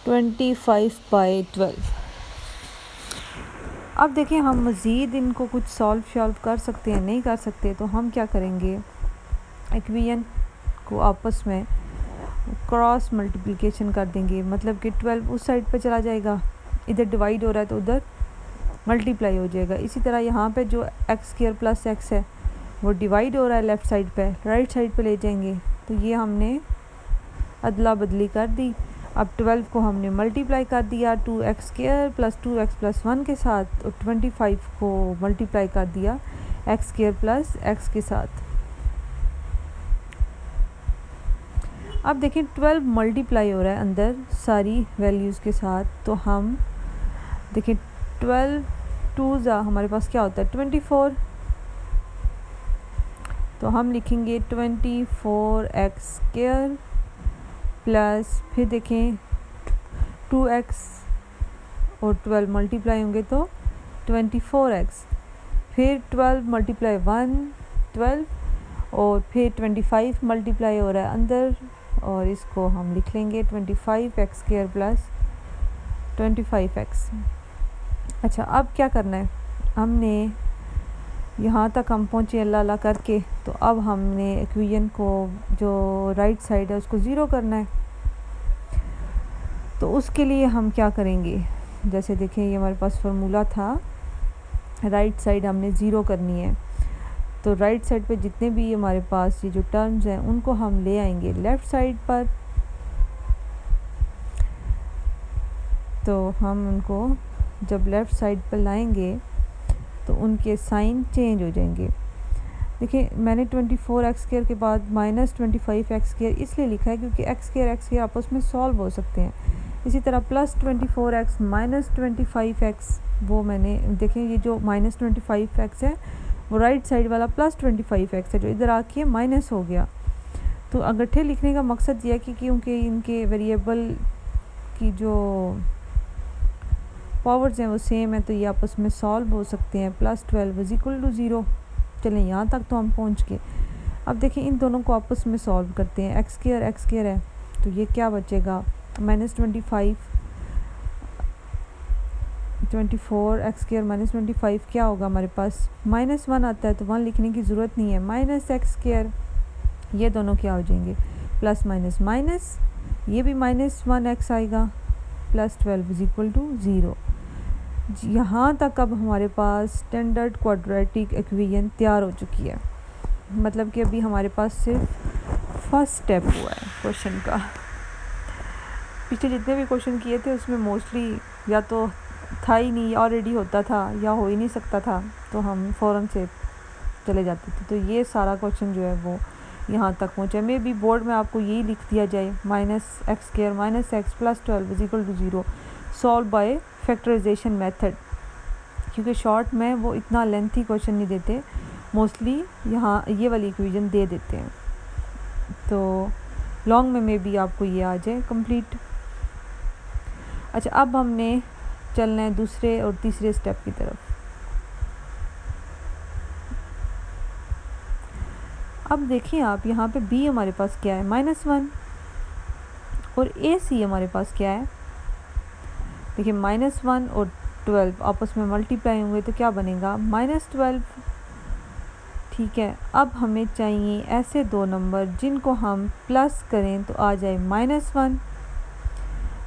25/12। अब देखिए हम मज़ीद इनको कुछ सॉल्व कर सकते हैं, नहीं कर सकते तो हम क्या करेंगे, इक्वेशन को आपस में क्रॉस मल्टीप्लिकेशन कर देंगे। मतलब कि 12 उस साइड पे चला जाएगा, इधर डिवाइड हो रहा है तो उधर मल्टीप्लाई हो जाएगा। इसी तरह यहाँ पे जो x² प्लस x है वो डिवाइड हो रहा है लेफ़्ट साइड पे, राइट साइड पे ले जाएंगे। तो ये हमने अदला बदली कर दी। अब 12 को हमने मल्टीप्लाई कर दिया 2x² प्लस 2x प्लस 1 के साथ, और 25 को मल्टीप्लाई कर दिया x² प्लस x के साथ। अब देखिए 12 मल्टीप्लाई हो रहा है अंदर सारी वैल्यूज़ के साथ। तो हम देखिए 12 2 हमारे पास क्या होता है 24। तो हम लिखेंगे 24x² प्लस, फिर देखें 2x और 12 मल्टीप्लाई होंगे तो 24x, फिर 12 मल्टीप्लाई 1 12, और फिर 25 मल्टीप्लाई हो रहा है अंदर, और इसको हम लिख लेंगे 25x² प्लस 25x। अच्छा, अब क्या करना है, हमने यहाँ तक हम पहुँचे अल्लाह अल्लाह करके। तो अब हमने इक्वेशन को जो राइट साइड है उसको ज़ीरो करना है। तो उसके लिए हम क्या करेंगे, जैसे देखें ये हमारे पास फार्मूला था, राइट साइड हमने ज़ीरो करनी है। तो राइट साइड पे जितने भी हमारे पास ये जो टर्म्स हैं उनको हम ले आएंगे लेफ़्ट साइड पर। तो हम उनको जब लेफ़्ट साइड पर लाएंगे तो उनके साइन चेंज हो जाएंगे। देखिए मैंने 24x² के बाद -25x² इसलिए लिखा है क्योंकि x² आपस में सॉल्व हो सकते हैं। इसी तरह +24x -25x, वो मैंने देखें ये जो -25x है वो राइट साइड वाला +25x है, जो इधर आके माइनस हो गया। तो अंगूठे लिखने का मकसद ये है कि क्योंकि इनके वेरिएबल की जो पावर्स हैं वो सेम है, तो ये आपस में सॉल्व हो सकते हैं। +12 = 0। चलें यहाँ तक तो हम पहुँच गए। अब देखिए इन दोनों को आपस में सॉल्व करते हैं। x² है तो ये क्या बचेगा, -25 24x² -25 क्या होगा हमारे पास, -1 आता है तो 1 लिखने की ज़रूरत नहीं है। -x², ये दोनों क्या हो जाएंगे, प्लस माइनस माइनस, ये भी -1x आएगा। +12 = 0। यहाँ तक अब हमारे पास स्टैंडर्ड क्वाड्रेटिक इक्वेशन तैयार हो चुकी है। मतलब कि अभी हमारे पास सिर्फ फर्स्ट स्टेप हुआ है क्वेश्चन का। पीछे जितने भी क्वेश्चन किए थे उसमें मोस्टली या तो था ही नहीं, ऑलरेडी होता था, या हो ही नहीं सकता था, तो हम फ़ौरन से चले जाते थे। तो ये सारा क्वेश्चन जो है वो यहाँ तक पहुँचा। मे बी बोर्ड में आपको यही लिख दिया जाए -x² -x +12 = 0 solve by factorisation method, क्योंकि शॉर्ट में वो इतना लेंथी क्वेश्चन नहीं देते, मोस्टली यहाँ ये वाली इक्वेशन दे देते हैं। तो लॉन्ग में मे बी आपको ये आ जाए कंप्लीट। अच्छा, अब हमने चलना है दूसरे और तीसरे स्टेप की तरफ। अब देखिए आप यहाँ पे b हमारे पास क्या है, -1, और AC हमारे पास क्या है। देखिए -1 और 12 आपस में मल्टीप्लाई होंगे तो क्या बनेगा, -12। ठीक है, अब हमें चाहिए ऐसे दो नंबर जिनको हम प्लस करें तो आ जाए -1,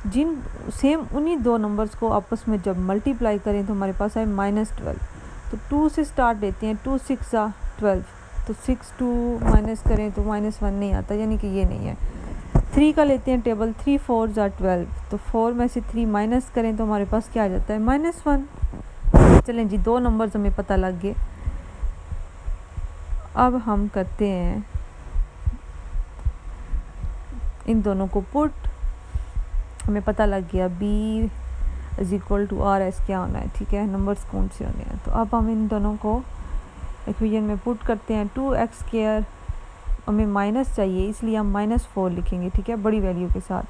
जिन सेम उन्हीं दो नंबर्स को आपस में जब मल्टीप्लाई करें तो हमारे पास आए -12। तो 2 से स्टार्ट लेते हैं, 2 6 12, तो 6 2 माइनस करें तो -1 नहीं आता, यानी कि ये नहीं है। 3 का लेते हैं टेबल, 3 4 12, तो 4 में से 3 माइनस करें तो हमारे पास क्या आ जाता है, -1। चलें जी, दो नंबर्स हमें पता लग गए। अब हम करते हैं इन दोनों को पुट। हमें पता लग गया b = RS क्या होना है। ठीक है, नंबर्स कौन से होने हैं। तो अब हम इन दोनों को इक्वेशन में पुट करते हैं। 2x² हमें माइनस चाहिए, इसलिए हम -4 लिखेंगे। ठीक है, बड़ी वैल्यू के साथ,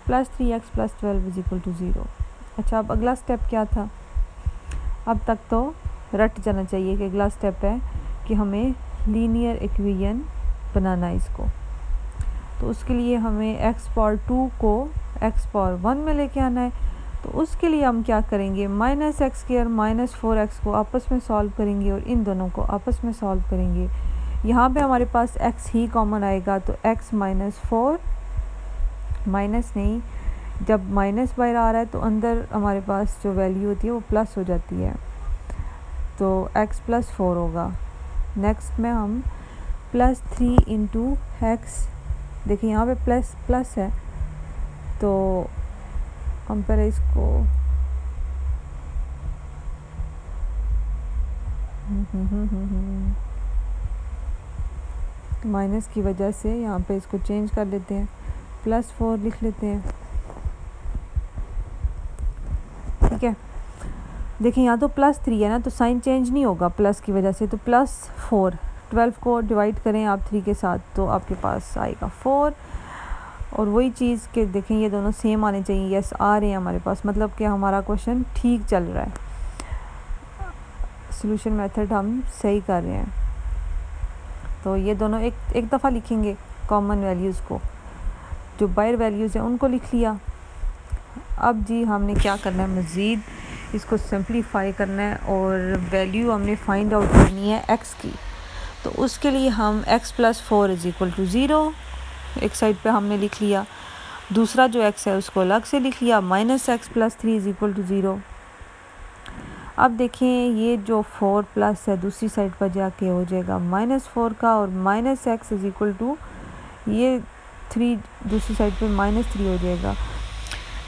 +3x +12 = 0। अच्छा, अब अगला स्टेप क्या था, अब तक तो रट जाना चाहिए कि अगला स्टेप है कि हमें लीनियर इक्वेशन बनाना है इसको। तो उसके लिए हमें x⁴2 को x⁴1 में लेके आना है। तो उसके लिए हम क्या करेंगे, -x² -4x को आपस में सॉल्व करेंगे और इन दोनों को आपस में सॉल्व करेंगे। यहाँ पे हमारे पास x ही कॉमन आएगा, तो x -4 माइनस नहीं, जब माइनस बाहर आ रहा है तो अंदर हमारे पास जो वैल्यू होती है वो प्लस हो जाती है, तो x +4 होगा। नेक्स्ट में हम +3 × x, देखिए यहाँ पे प्लस प्लस है, तो हम पहले इसको माइनस की वजह से यहाँ पे इसको चेंज कर लेते हैं, +4 लिख लेते हैं। ठीक है, देखिए यहाँ तो +3 है ना, तो साइन चेंज नहीं होगा प्लस की वजह से, तो +4। 12 को डिवाइड करें आप 3 के साथ तो आपके पास आएगा 4। और वही चीज़ के देखें ये दोनों सेम आने चाहिए, यस आ रहे हैं हमारे पास, मतलब कि हमारा क्वेश्चन ठीक चल रहा है, सॉल्यूशन मेथड हम सही कर रहे हैं। तो ये दोनों एक दफ़ा लिखेंगे कॉमन वैल्यूज़ को, जो बाहर वैल्यूज़ हैं उनको लिख लिया। अब जी हमने क्या करना है, मज़ीद इसको सिंप्लीफाई करना है और वैल्यू हमने फाइंड आउट करनी है x की। तो उसके लिए हम x +4 = 0 एक साइड पे हमने लिख लिया, दूसरा जो x है उसको अलग से लिख लिया, -x +3 = 0। अब देखें ये जो 4 प्लस है दूसरी साइड पर जाके हो जाएगा -4 का, और -x = ये 3 दूसरी साइड पे -3 हो जाएगा।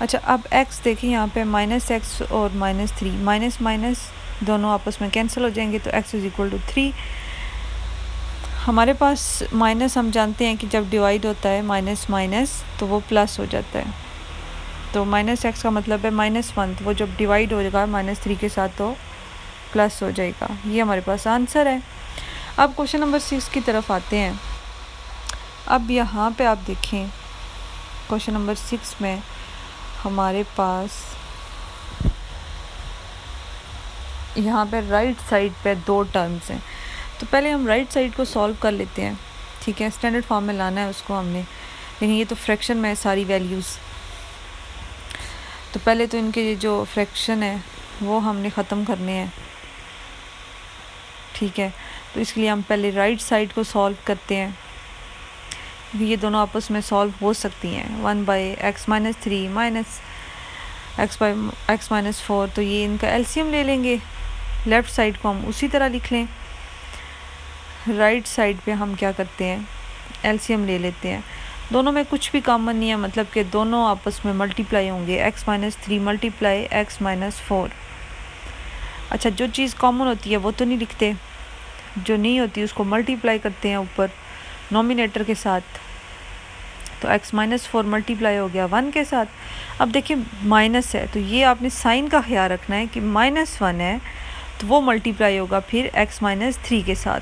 अच्छा, अब x देखिए यहाँ पे -x और -3, माइनस माइनस दोनों आपस में कैंसिल हो जाएंगे, तो x = 3। हमारे पास माइनस हम जानते हैं कि जब डिवाइड होता है माइनस माइनस तो वो प्लस हो जाता है, तो -x का मतलब है -1, तो वो जब डिवाइड हो जाएगा -3 के साथ तो प्लस हो जाएगा। ये हमारे पास आंसर है। अब क्वेश्चन नंबर 6 की तरफ आते हैं। अब यहाँ पे आप देखें क्वेश्चन नंबर 6 में हमारे पास यहाँ पे राइट साइड पे 2 टर्म्स हैं, तो पहले हम राइट साइड को सॉल्व कर लेते हैं। ठीक है, स्टैंडर्ड फॉर्म में लाना है उसको हमने, लेकिन ये तो फ्रैक्शन में है सारी वैल्यूज़, तो पहले तो इनके ये जो फ्रैक्शन है वो हमने ख़त्म करने हैं। ठीक है, तो इसलिए हम पहले राइट साइड को सॉल्व करते हैं, ये दोनों आपस में सॉल्व हो सकती हैं। 1/x - 3 माइनस x - 4, तो ये इनका एलसीएम ले लेंगे। लेफ़्ट साइड को हम उसी तरह लिख लें। राइट साइड पे हम क्या करते हैं, एलसीएम ले लेते हैं। दोनों में कुछ भी कॉमन नहीं है, मतलब कि दोनों आपस में मल्टीप्लाई होंगे। x - 3 × x - 4। अच्छा, जो चीज़ कॉमन होती है वो तो नहीं लिखते, जो नहीं होती उसको मल्टीप्लाई करते हैं ऊपर नोमिनेटर के साथ, तो x - 4 मल्टीप्लाई हो गया 1 के साथ। अब देखिए माइनस है, तो ये आपने साइन का ख्याल रखना है कि -1 है तो वो मल्टीप्लाई होगा फिर x - 3 के साथ।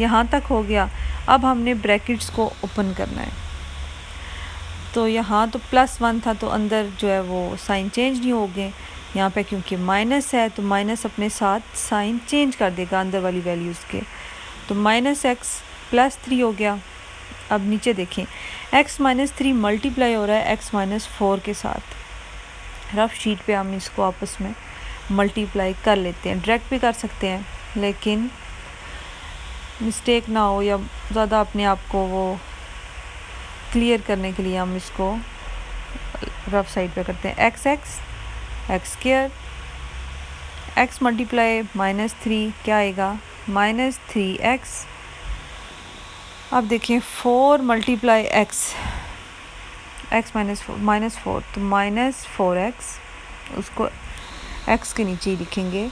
यहाँ तक हो गया। अब हमने ब्रैकेट्स को ओपन करना है, तो यहाँ तो +1 था तो अंदर जो है वो साइन चेंज नहीं हो गए। यहाँ पे क्योंकि माइनस है तो माइनस अपने साथ साइन चेंज कर देगा अंदर वाली वैल्यूज़ के, तो -x + 3 हो गया। अब नीचे देखें, x - 3 मल्टीप्लाई हो रहा है x - 4 के साथ। रफ शीट पे हम इसको आपस में मल्टीप्लाई कर लेते हैं, डायरेक्ट भी कर सकते हैं, लेकिन मिस्टेक ना हो या ज़्यादा अपने आप को वो क्लियर करने के लिए हम इसको रफ साइड पे करते हैं। x² x मल्टीप्लाई -3 क्या आएगा, -3x। अब देखिए 4 × x -4 तो -4x, उसको x के नीचे ही लिखेंगे,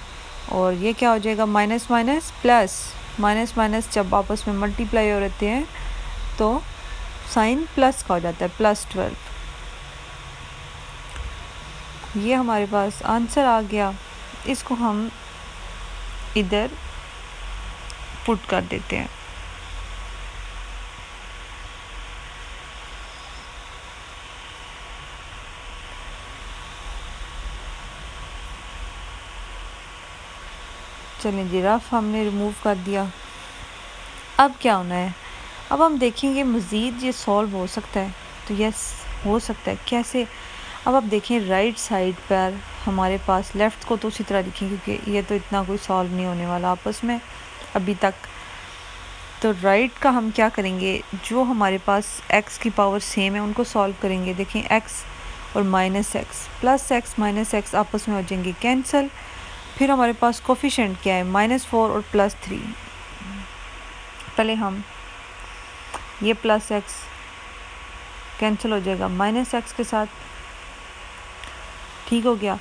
और ये क्या हो जाएगा minus minus plus, minus minus जब आपस में मल्टीप्लाई हो रहते हैं तो साइन प्लस का हो जाता है, +12। ये हमारे पास आंसर आ गया। इसको हम इधर पुट कर देते हैं। चलें जी, रफ हमने रिमूव कर दिया। अब क्या होना है, अब हम देखेंगे मज़ीद ये सॉल्व हो सकता है, तो यस हो सकता है। कैसे, अब आप देखें राइट साइड पर हमारे पास, लेफ़्ट को तो उसी तरह लिखें क्योंकि ये तो इतना कोई सॉल्व नहीं होने वाला आपस में अभी तक। तो राइट का हम क्या करेंगे, जो हमारे पास x की पावर सेम है उनको सॉल्व करेंगे। देखें x और -x, +x -x आपस में हो जाएंगे कैंसिल। फिर हमारे पास कोफिशिएंट क्या है, -4 और +3। पहले हम ये +x कैंसिल हो जाएगा -x के साथ, ठीक हो गया।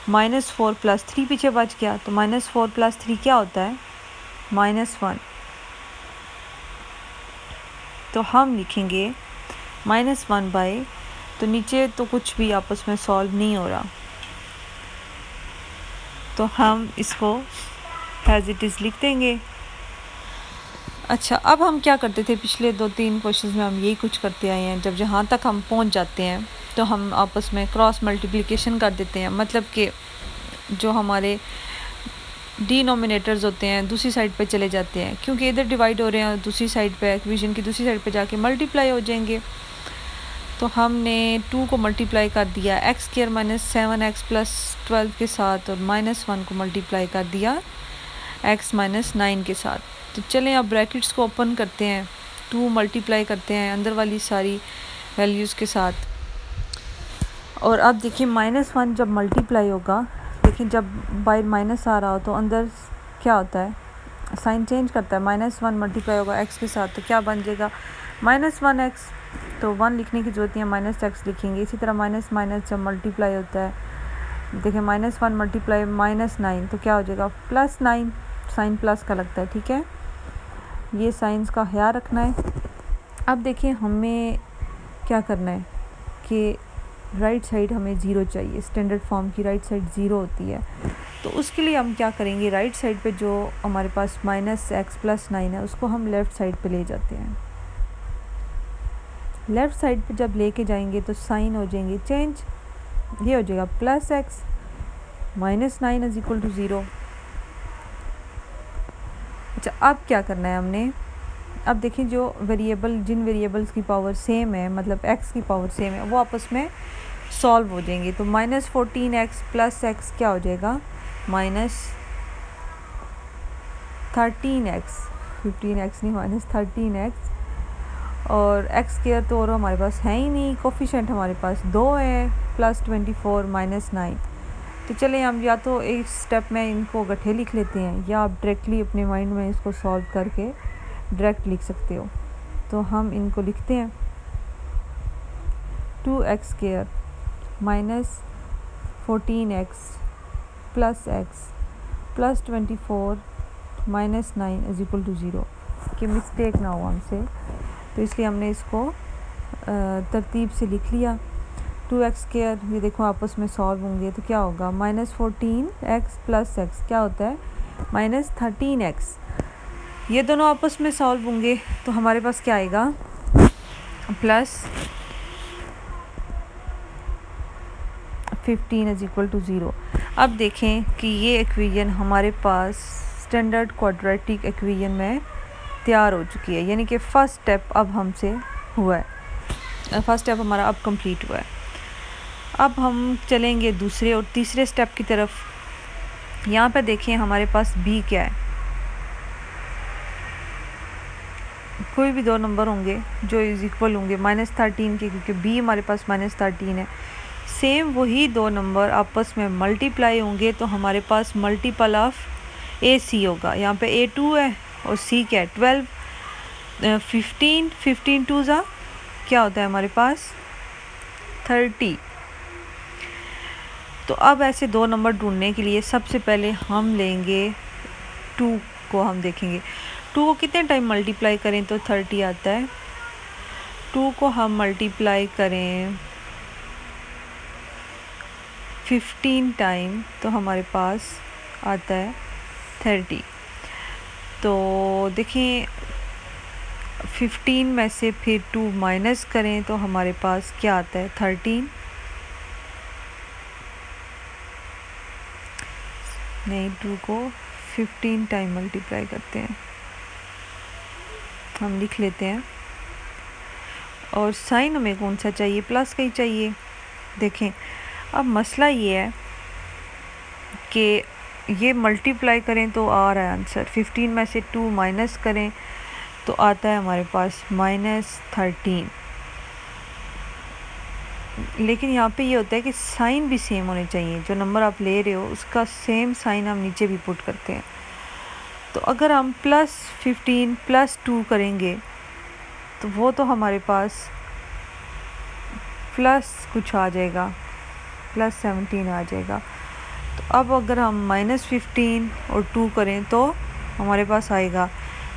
-4 + 3 पीछे बच गया, तो -4 + 3 क्या होता है, -1। तो हम लिखेंगे -1/, तो नीचे तो कुछ भी आपस में सॉल्व नहीं हो रहा, तो हम इसको एज इट इज़ लिख देंगे। अच्छा, अब हम क्या करते थे पिछले 2-3 क्वेश्चंस में, हम यही कुछ करते आए हैं। जब जहाँ तक हम पहुँच जाते हैं तो हम आपस में क्रॉस मल्टीप्लिकेशन कर देते हैं, मतलब कि जो हमारे डिनोमिनेटर्स होते हैं दूसरी साइड पे चले जाते हैं, क्योंकि इधर डिवाइड हो रहे हैं, दूसरी साइड पे इक्वेशन की दूसरी साइड पे जाके मल्टीप्लाई हो जाएंगे। तो हमने 2 को मल्टीप्लाई कर दिया x² - 7x + 12 के साथ, और -1 को मल्टीप्लाई कर दिया x - 9 के साथ। तो चलें अब ब्रैकेट्स को ओपन करते हैं, 2 मल्टीप्लाई करते हैं अंदर वाली सारी वैल्यूज़ के साथ। और अब देखिए -1 जब मल्टीप्लाई होगा, देखिए जब बाहर माइनस आ रहा हो तो अंदर क्या होता है, साइन चेंज करता है। -1 मल्टीप्लाई होगा x के साथ, तो क्या बन जाएगा, -1x तो 1 लिखने की ज़रूरत नहीं है, माइनस एक्स लिखेंगे। इसी तरह माइनस माइनस जब मल्टीप्लाई होता है, देखिए -1 मल्टीप्लाई -9 तो क्या हो जाएगा +9, साइन प्लस का लगता है, ठीक है। ये साइंस का ख्याल रखना है। अब देखिए हमें क्या करना है कि राइट साइड हमें 0 चाहिए, स्टैंडर्ड फॉर्म की राइट साइड 0 होती है। तो उसके लिए हम क्या करेंगे, राइट साइड पे जो हमारे पास -x + 9 है उसको हम लेफ़्ट साइड पे ले जाते हैं। लेफ़्ट साइड पे जब लेके जाएंगे तो साइन हो जाएंगे चेंज, ये हो जाएगा +x -9 = 0। अच्छा, अब क्या करना है हमने, अब देखिए जो वेरिएबल, जिन वेरिएबल्स की पावर सेम है, मतलब x की पावर सेम है, वो आपस में सॉल्व हो जाएंगे। तो -14x + x क्या हो जाएगा -13x, 15x नहीं -13x, और x² तो और हमारे पास है ही नहीं, कोफिशिएंट हमारे पास 2 है, +24 -9। तो चलें हम या तो एक स्टेप में इनको गठे लिख लेते हैं, या आप डायरेक्टली अपने माइंड में इसको सॉल्व करके डायरेक्ट लिख सकते हो। तो हम इनको लिखते हैं 2x² -14x + x +24 -9 = 0, कि मिस्टेक ना हो हमसे, तो इसलिए हमने इसको तरतीब से लिख लिया। 2x², ये देखो आपस में सॉल्व होंगे तो क्या होगा -14x + x क्या होता है -13x। ये दोनों आपस में सॉल्व होंगे तो हमारे पास क्या आएगा +15 = 0। अब देखें कि ये इक्वेशन हमारे पास स्टैंडर्ड क्वाड्रेटिक इक्वेशन में तैयार हो चुकी है, यानी कि फ़र्स्ट स्टेप अब हमसे हुआ है, फर्स्ट स्टेप हमारा अब कंप्लीट हुआ है। अब हम चलेंगे दूसरे और तीसरे स्टेप की तरफ। यहाँ पे देखें हमारे पास b क्या है, कोई भी 2 नंबर होंगे जो इक्वल होंगे -13 के, क्योंकि b हमारे पास -13 है। सेम वही 2 नंबर आपस में मल्टीप्लाई होंगे तो हमारे पास मल्टीपल ऑफ ac होगा। यहाँ पे a 2 है और c क्या है 12, 15 2 ज़ा क्या होता है हमारे पास 30। तो अब ऐसे 2 नंबर ढूंढने के लिए सबसे पहले हम लेंगे 2 को, हम देखेंगे 2 को कितने टाइम मल्टीप्लाई करें तो 30 आता है। 2 को हम मल्टीप्लाई करें 15 टाइम तो हमारे पास आता है 30। तो देखिए 15 में से फिर 2 माइनस करें तो हमारे पास क्या आता है 13, नहीं 2 को 15 टाइम मल्टीप्लाई करते हैं, हम लिख लेते हैं। और साइन हमें कौन सा चाहिए, प्लस का ही चाहिए। देखें अब मसला ये है कि ये मल्टीप्लाई करें तो आ रहा है आंसर, 15 में से 2 माइनस करें तो आता है हमारे पास -13। लेकिन यहाँ पे ये होता है कि साइन भी सेम होने चाहिए, जो नंबर आप ले रहे हो उसका सेम साइन हम नीचे भी पुट करते हैं। तो अगर हम +15 + 2 करेंगे तो वो तो हमारे पास प्लस कुछ आ जाएगा, +17 आ जाएगा। तो अब अगर हम -15 और 2 करें तो हमारे पास आएगा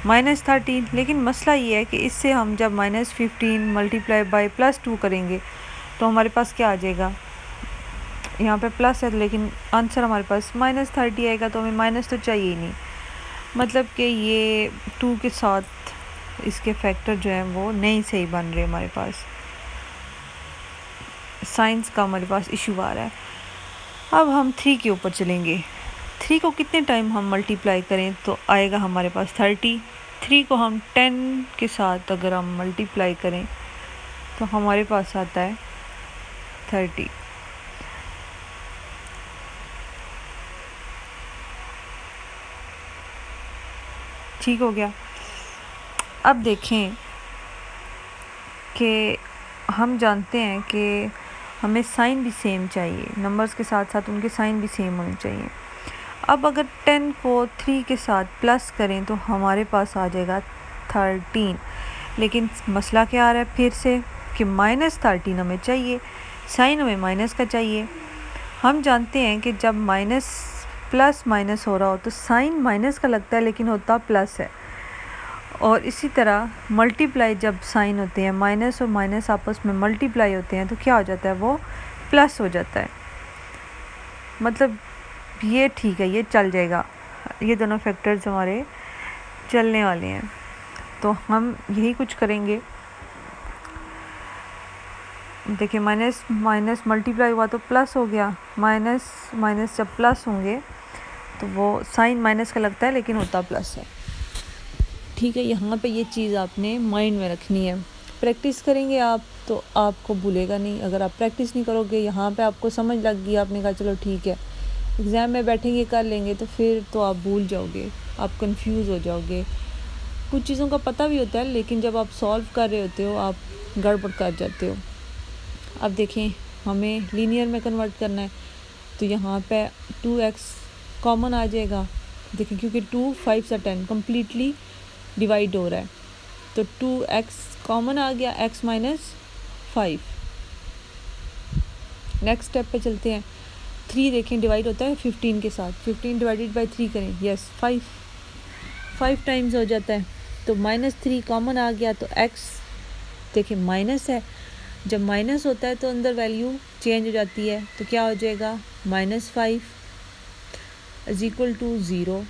-13। लेकिन मसला ये है कि इससे हम जब -15 मल्टीप्लाई बाय +2 करेंगे तो हमारे पास क्या आ जाएगा, यहाँ पे प्लस है लेकिन आंसर हमारे पास -30 आएगा, तो हमें माइनस तो चाहिए ही नहीं। मतलब कि ये 2 के साथ इसके फैक्टर जो हैं वो नहीं सही बन रहे, हमारे पास साइंस का हमारे पास इशू आ रहा है। अब हम 3 के ऊपर चलेंगे। 3 को कितने टाइम हम मल्टीप्लाई करें तो आएगा हमारे पास 30। 3 को हम 10 के साथ अगर हम मल्टीप्लाई करें तो हमारे पास आता है 30। ठीक हो गया। अब देखें कि हम जानते हैं कि हमें साइन भी सेम चाहिए, नंबर्स के साथ साथ उनके साइन भी सेम होने चाहिए। अब अगर 10 को 3 के साथ प्लस करें तो हमारे पास आ जाएगा 13। लेकिन मसला क्या आ रहा है फिर से कि -13 हमें चाहिए, साइन हमें माइनस का चाहिए। हम जानते हैं कि जब माइनस प्लस माइनस हो रहा हो तो साइन माइनस का लगता है लेकिन होता प्लस है, और इसी तरह मल्टीप्लाई जब साइन होते हैं, माइनस और माइनस आपस में मल्टीप्लाई होते हैं तो क्या हो जाता है, वो प्लस हो जाता है। मतलब ये ठीक है, ये चल जाएगा, ये दोनों फैक्टर्स हमारे चलने वाले हैं। तो हम यही कुछ करेंगे। देखिए माइनस माइनस मल्टीप्लाई हुआ तो प्लस हो गया, माइनस माइनस जब प्लस होंगे तो वो साइन माइनस का लगता है लेकिन होता प्लस है। ठीक है, यहाँ पे ये चीज़ आपने माइंड में रखनी है। प्रैक्टिस करेंगे आप तो आपको भूलेगा नहीं। अगर आप प्रैक्टिस नहीं करोगे, यहाँ पे आपको समझ लग गई, आपने कहा चलो ठीक है, एग्ज़ाम में बैठेंगे कर लेंगे, तो फिर तो आप भूल जाओगे, आप कंफ्यूज हो जाओगे। कुछ चीज़ों का पता भी होता है लेकिन जब आप सॉल्व कर रहे होते हो आप गड़बड़ कर जाते हो। अब देखें, हमें लीनियर में कन्वर्ट करना है तो यहाँ पे 2x कॉमन आ जाएगा। देखें क्योंकि 2 5 से 10 कम्प्लीटली डिवाइड हो रहा है, तो 2x कॉमन आ गया, x माइनस 5। नेक्स्ट स्टेप पे चलते हैं। 3 देखें डिवाइड होता है 15 के साथ, 15 डिवाइडेड बाई 3 करें, यस 5 टाइम्स हो जाता है, तो -3 कॉमन आ गया, तो x देखें माइनस है, जब माइनस होता है तो अंदर वैल्यू चेंज हो जाती है, तो क्या हो जाएगा, -5 इज इक्वल टू 0।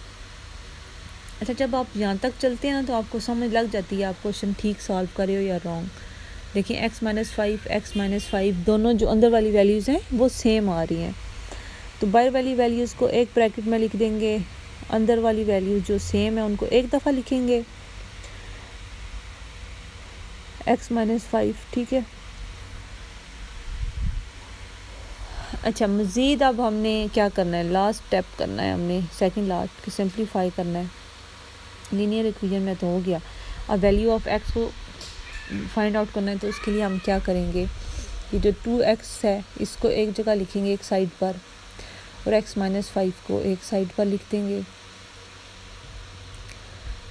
अच्छा, जब आप यहाँ तक चलते हैं ना तो आपको समझ लग जाती है आप क्वेश्चन ठीक सॉल्व कर रहे हो या रॉन्ग। देखिए x माइनस 5 दोनों जो अंदर वाली वैल्यूज़ हैं वो सेम आ रही हैं, तो बाहर वाली वैल्यूज़ को एक ब्रैकेट में लिख देंगे, अंदर वाली वैल्यूज़ जो सेम है उनको एक दफ़ा लिखेंगे, x माइनस 5। ठीक है, अच्छा मज़ीद अब हमने क्या करना है, लास्ट स्टेप करना है, हमने सेकंड लास्ट कि सिंप्लीफाई करना है। लीनियर इक्वेशन में तो हो गया, अब वैल्यू ऑफ x को फाइंड आउट करना है, तो उसके लिए हम क्या करेंगे, ये जो 2x है इसको एक जगह लिखेंगे एक साइड पर, और x माइनस 5 को एक साइड पर लिख देंगे।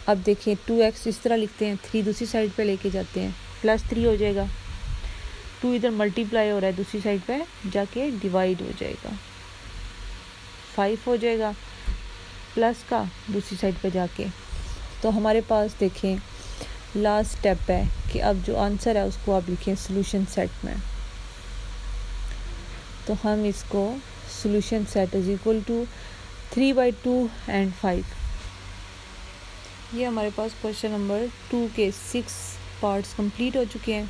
अब देखिए 2x इस तरह लिखते हैं, 3 दूसरी साइड पे लेके जाते हैं, +3 हो जाएगा, 2 इधर मल्टीप्लाई हो रहा है, दूसरी साइड पे जाके डिवाइड हो जाएगा, 5 हो जाएगा प्लस का दूसरी साइड पे जाके। तो हमारे पास देखें लास्ट स्टेप है कि अब जो आंसर है उसको आप लिखें सॉल्यूशन सेट में। तो हम इसको solution set is equal to 3/2 and 5। ये हमारे पास क्वेश्चन नंबर 2 के 6 पार्ट्स कंप्लीट हो चुके हैं।